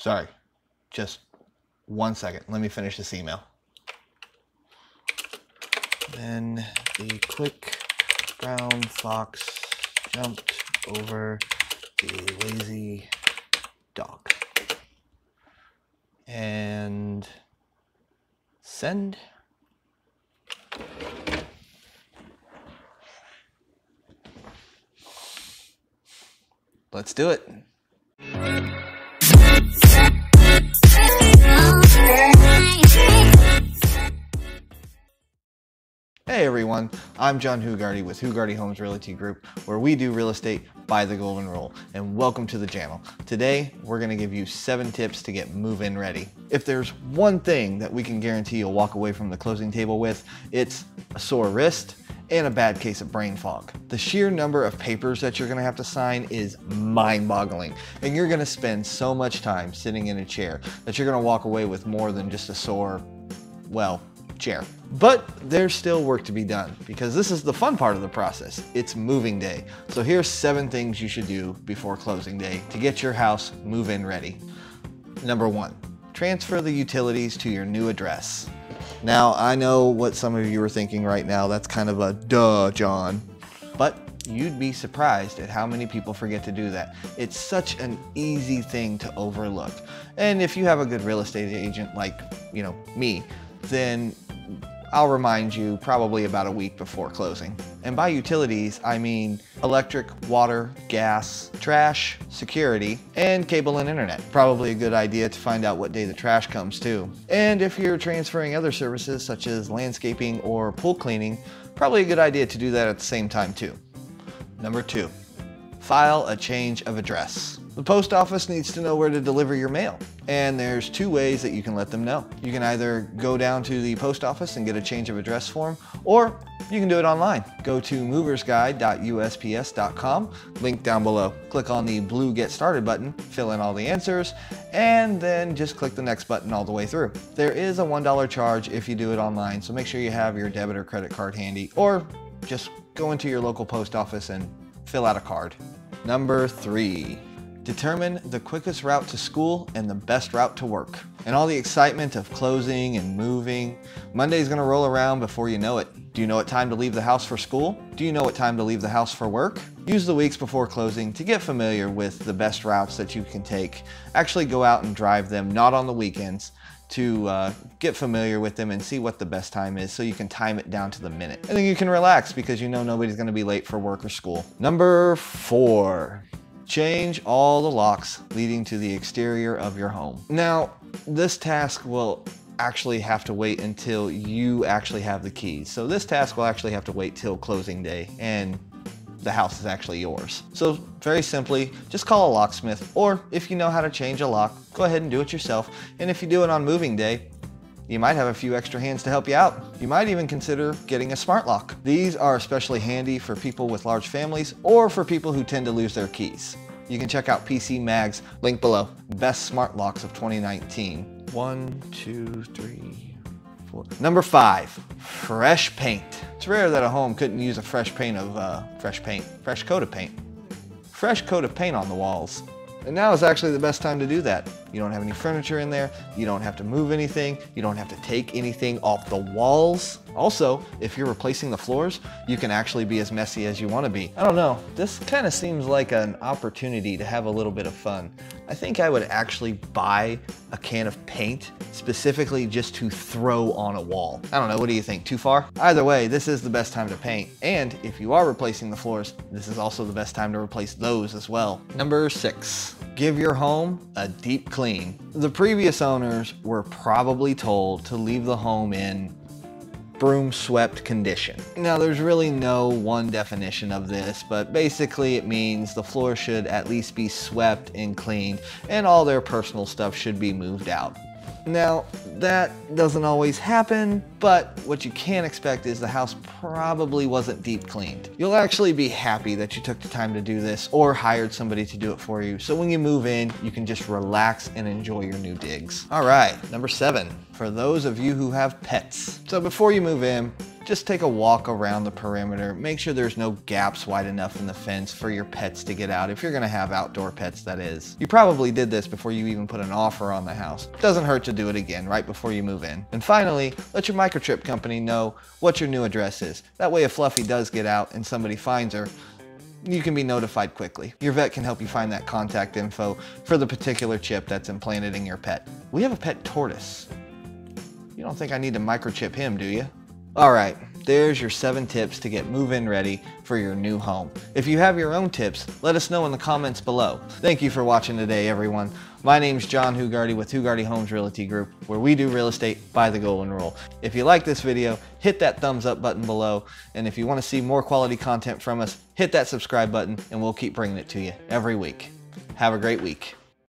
Sorry, just 1 second. Let me finish this email. Then the quick brown fox jumped over the lazy dog. And send. Let's do it. Hey everyone, I'm John Hougardy with Hougardy Homes Realty Group, where we do real estate by the golden rule, and welcome to the channel. Today, we're gonna give you 7 tips to get move-in ready. If there's one thing that we can guarantee you'll walk away from the closing table with, it's a sore wrist and a bad case of brain fog. The sheer number of papers that you're gonna have to sign is mind-boggling, and you're gonna spend so much time sitting in a chair that you're gonna walk away with more than just a sore, well, chair. But there's still work to be done, because this is the fun part of the process. It's moving day. So here's 7 things you should do before closing day to get your house move-in ready. Number 1, transfer the utilities to your new address. Now, I know what some of you are thinking right now. That's kind of a duh, John. But you'd be surprised at how many people forget to do that. It's such an easy thing to overlook. And if you have a good real estate agent like, me, then I'll remind you probably about a week before closing. And by utilities, I mean electric, water, gas, trash, security, and cable and internet. Probably a good idea to find out what day the trash comes too. And if you're transferring other services such as landscaping or pool cleaning, probably a good idea to do that at the same time too. Number 2, file a change of address. The post office needs to know where to deliver your mail, and there's 2 ways that you can let them know. You can either go down to the post office and get a change of address form, or you can do it online. Go to moversguide.usps.com, link down below. Click on the blue Get Started button, fill in all the answers, and then just click the next button all the way through. There is a $1 charge if you do it online, so make sure you have your debit or credit card handy, or just go into your local post office and fill out a card. Number 3. Determine the quickest route to school and the best route to work. And all the excitement of closing and moving, Monday's gonna roll around before you know it. Do you know what time to leave the house for school? Do you know what time to leave the house for work? Use the weeks before closing to get familiar with the best routes that you can take. Actually go out and drive them, not on the weekends, to get familiar with them and see what the best time is so you can time it down to the minute. And then you can relax because you know nobody's gonna be late for work or school. Number 4. Change all the locks leading to the exterior of your home. Now, this task will actually have to wait until you actually have the keys. So this task will actually have to wait till closing day and the house is actually yours. So very simply, just call a locksmith, or if you know how to change a lock, go ahead and do it yourself. And if you do it on moving day, you might have a few extra hands to help you out. You might even consider getting a smart lock. These are especially handy for people with large families or for people who tend to lose their keys. You can check out PC Mag's link below. Best smart locks of 2019. 1, 2, 3, 4. Number 5, fresh paint. It's rare that a home couldn't use a fresh coat of paint. Fresh coat of paint on the walls. And now is actually the best time to do that. You don't have any furniture in there, you don't have to move anything, you don't have to take anything off the walls. Also, if you're replacing the floors, you can actually be as messy as you want to be. I don't know, this kind of seems like an opportunity to have a little bit of fun. I think I would actually buy a can of paint specifically just to throw on a wall. I don't know, what do you think, too far? Either way, this is the best time to paint. And if you are replacing the floors, this is also the best time to replace those as well. Number 6, give your home a deep clean. The previous owners were probably told to leave the home in broom swept condition. Now there's really no one definition of this, but basically it means the floor should at least be swept and cleaned and all their personal stuff should be moved out. Now, that doesn't always happen, but what you can expect is the house probably wasn't deep cleaned. You'll actually be happy that you took the time to do this or hired somebody to do it for you, so when you move in, you can just relax and enjoy your new digs. All right, number 7, for those of you who have pets. So before you move in, just take a walk around the perimeter. Make sure there's no gaps wide enough in the fence for your pets to get out, if you're gonna have outdoor pets, that is. You probably did this before you even put an offer on the house. Doesn't hurt to do it again right before you move in. And finally, let your microchip company know what your new address is. That way if Fluffy does get out and somebody finds her, you can be notified quickly. Your vet can help you find that contact info for the particular chip that's implanted in your pet. We have a pet tortoise. You don't think I need to microchip him, do you? Alright, there's your 7 tips to get move-in ready for your new home. If you have your own tips, let us know in the comments below. Thank you for watching today, everyone. My name's John Hougardy with Hougardy Homes Realty Group, where we do real estate by the golden rule. If you like this video, hit that thumbs up button below, and if you want to see more quality content from us, hit that subscribe button and we'll keep bringing it to you every week. Have a great week.